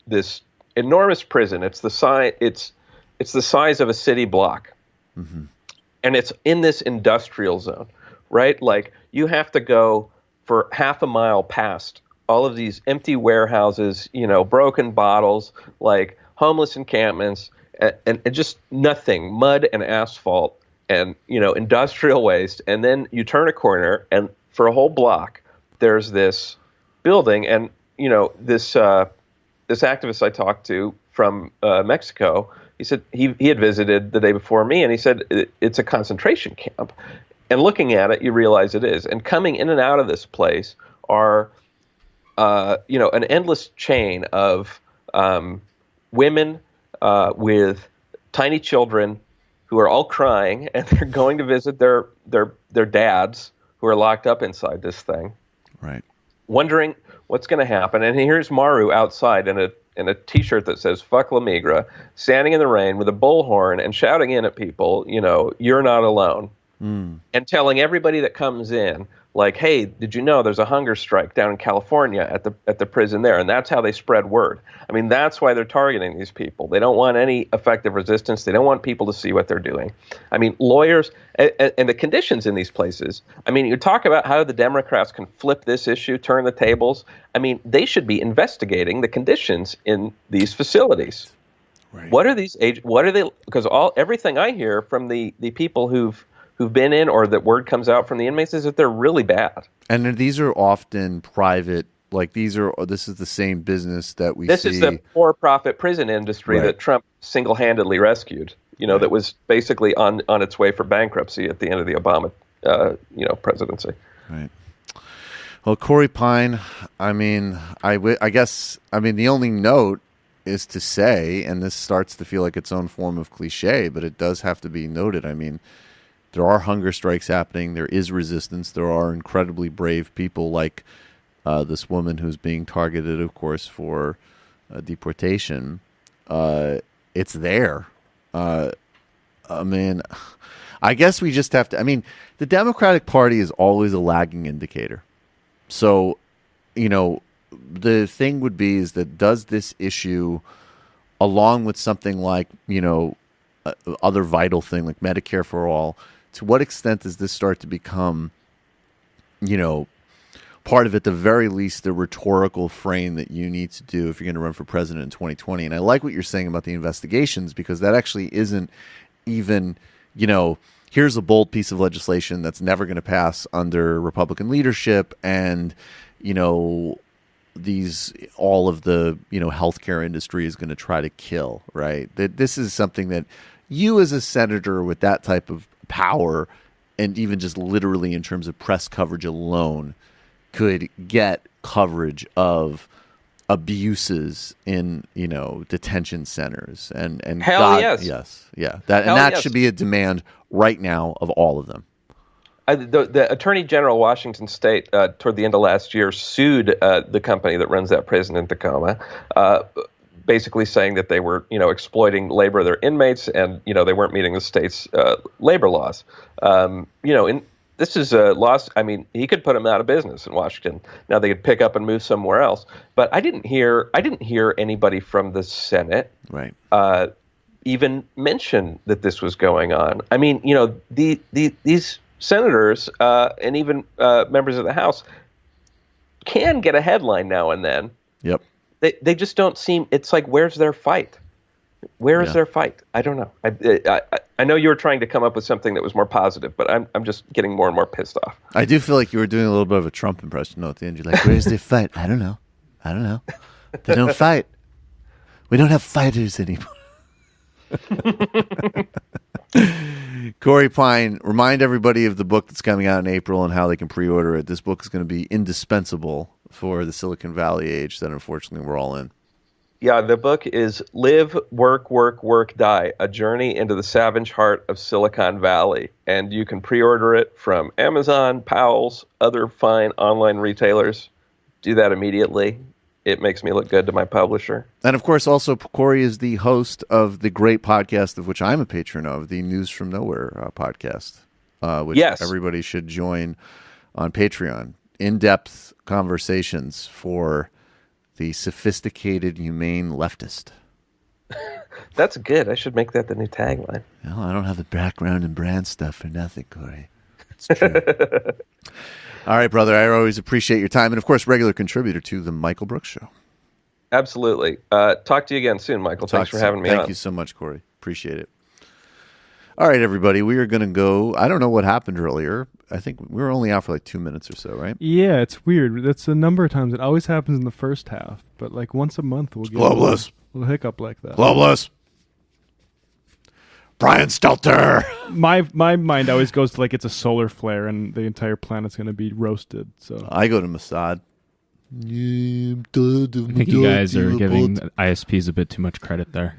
this enormous prison. It's the size of a city block, and it's in this industrial zone, right? Like you have to go for half a mile past all of these empty warehouses, broken bottles, like homeless encampments, and just nothing, mud and asphalt and, industrial waste. And then you turn a corner and for a whole block, there's this building. And, this activist I talked to from Mexico, he said he had visited the day before me, and he said it's a concentration camp. And looking at it, you realize it is. And coming in and out of this place are, an endless chain of women with tiny children who are all crying, and they're going to visit their dads who are locked up inside this thing, right? Wondering what's going to happen. And here's Maru outside in a T-shirt that says "Fuck La Migra," standing in the rain with a bullhorn and shouting in at people, "You're not alone." And telling everybody that comes in, like, hey, did you know there's a hunger strike down in California at the prison there? And that's how they spread word. I mean, that's why they're targeting these people. They don't want any effective resistance. They don't want people to see what they're doing. I mean, lawyers and the conditions in these places. I mean, you talk about how the Democrats can flip this issue, turn the tables. I mean, they should be investigating the conditions in these facilities. Right. What are these because everything I hear from the people who've been in, or that word comes out from the inmates, is that they're really bad. And these are often private, like this is the same business that we see. This is the for-profit prison industry that Trump single-handedly rescued, that was basically on its way for bankruptcy at the end of the Obama, presidency. Right. Well, Corey Pein, I guess the only note is to say, and this starts to feel like its own form of cliche, but it does have to be noted. I mean, there are hunger strikes happening. There is resistance. There are incredibly brave people like this woman who's being targeted, of course, for deportation. It's there. I guess we just have to. The Democratic Party is always a lagging indicator. So, the thing would be is that does this issue, along with something like, other vital thing like Medicare for all, to what extent does this start to become, part of, at the very least, the rhetorical frame that you need to do if you're going to run for president in 2020? And I like what you're saying about the investigations, because that actually isn't even, here's a bold piece of legislation that's never going to pass under Republican leadership, and, all of the, healthcare industry is going to try to kill, right? That this is something that you as a senator with that type of power, and even just literally in terms of press coverage alone, could get coverage of abuses in detention centers and hell that should be a demand right now of all of them. The Attorney General of Washington State toward the end of last year sued the company that runs that prison in Tacoma, basically saying that they were, exploiting labor of their inmates, and, they weren't meeting the state's labor laws. This is a loss. He could put them out of business in Washington. Now they could pick up and move somewhere else. But I didn't hear anybody from the Senate even mention that this was going on. These senators and even members of the House can get a headline now and then. Yep. They just don't seem. It's like, where's their fight? Where is their fight? I don't know. I know you were trying to come up with something that was more positive, but I'm just getting more and more pissed off. I do feel like you were doing a little bit of a Trump impression though, at the end. You're like, where's their fight? I don't know. They don't fight. We don't have fighters anymore. Corey Pein, remind everybody of the book that's coming out in April and how they can pre-order it. This book is going to be indispensable for the Silicon Valley age that unfortunately we're all in. Yeah, the book is Live, Work, Work, Work, Die, A Journey into the Savage Heart of Silicon Valley. And you can pre-order it from Amazon, Powell's, other fine online retailers. Do that immediately. It makes me look good to my publisher. And of course, also, Corey is the host of the great podcast of which I'm a patron of, the News from Nowhere podcast, which everybody should join on Patreon. In-depth conversations for the sophisticated, humane leftist. That's good. I should make that the new tagline. Well, I don't have the background and brand stuff for nothing, Corey. It's true. All right, brother. I always appreciate your time. And, of course, regular contributor to The Michael Brooks Show. Absolutely. Talk to you again soon, Michael. Thanks for having me on. Thank you so much, Corey. Appreciate it. All right, everybody. We are going to go. I don't know what happened earlier. I think we were only out for like 2 minutes or so, right? Yeah, it's weird. That's a number of times. It always happens in the first half. But like once a month, we'll get a little hiccup like that. Globalist. Brian Stelter. My mind always goes to like it's a solar flare and the entire planet's going to be roasted. So I go to Mossad. I think you guys are giving ISPs a bit too much credit there.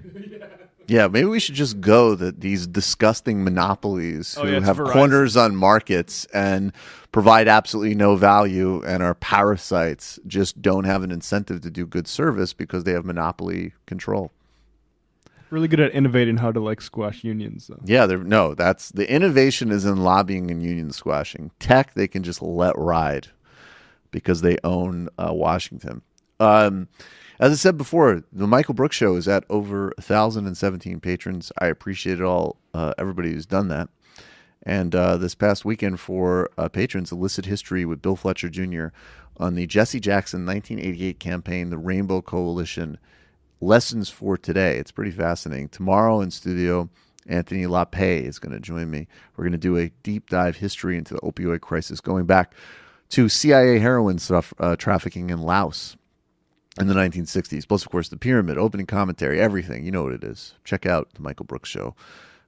Yeah, maybe we should just go that these disgusting monopolies who have corners on markets and provide absolutely no value and are parasites just don't have an incentive to do good service because they have monopoly control. Really good at innovating how to like squash unions, though. Yeah, that's the innovation is in lobbying and union squashing. Tech they can just let ride because they own Washington. As I said before, the Michael Brooks Show is at over 1,017 patrons. I appreciate it all, everybody who's done that. And this past weekend for patrons, Illicit History with Bill Fletcher Jr. on the Jesse Jackson 1988 campaign, the Rainbow Coalition, Lessons for Today. It's pretty fascinating. Tomorrow in studio, Anthony LaPaye is going to join me. We're going to do a deep dive history into the opioid crisis, going back to CIA heroin trafficking in Laos in the 1960s. Plus, of course, the pyramid, opening commentary, everything. You know what it is. Check out the Michael Brooks Show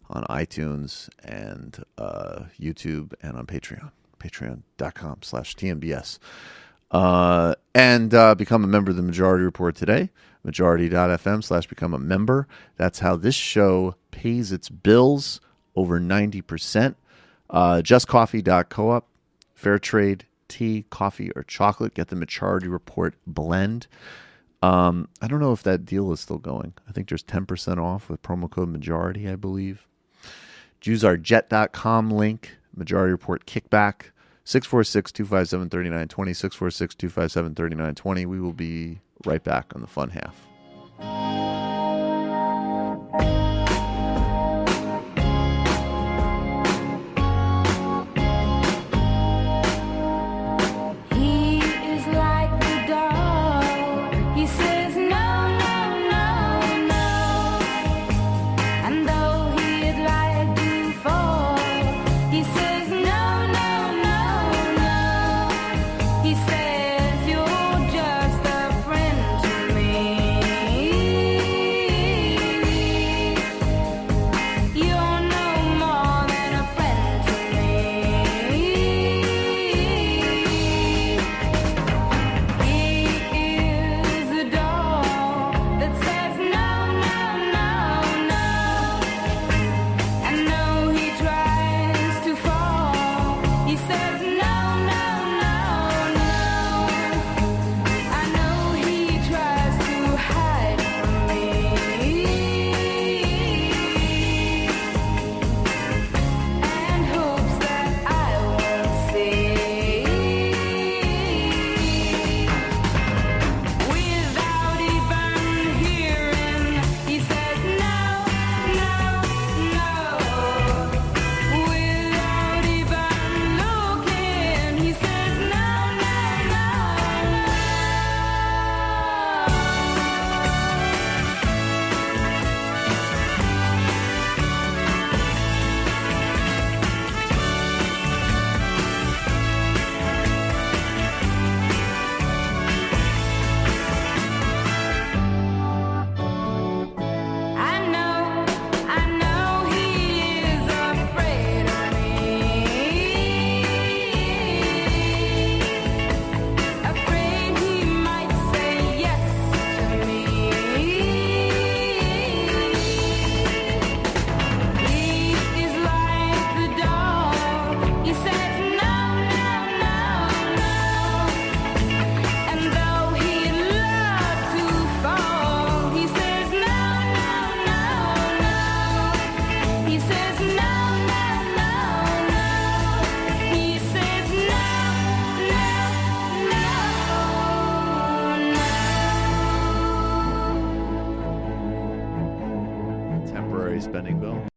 on iTunes and YouTube and on Patreon. Patreon.com/TMBS. And become a member of the Majority Report today. Majority.fm/become a member. That's how this show pays its bills, over 90%. JustCoffee.coop, fair trade, tea, coffee, or chocolate. Get the Majority Report blend. I don't know if that deal is still going. I think there's 10% off with promo code Majority, I believe. Use our jet.com link, Majority Report kickback, 646-257-3920, 646-257-3920. We will be right back on the fun half. He says you're just a friend to me. temporary spending bill.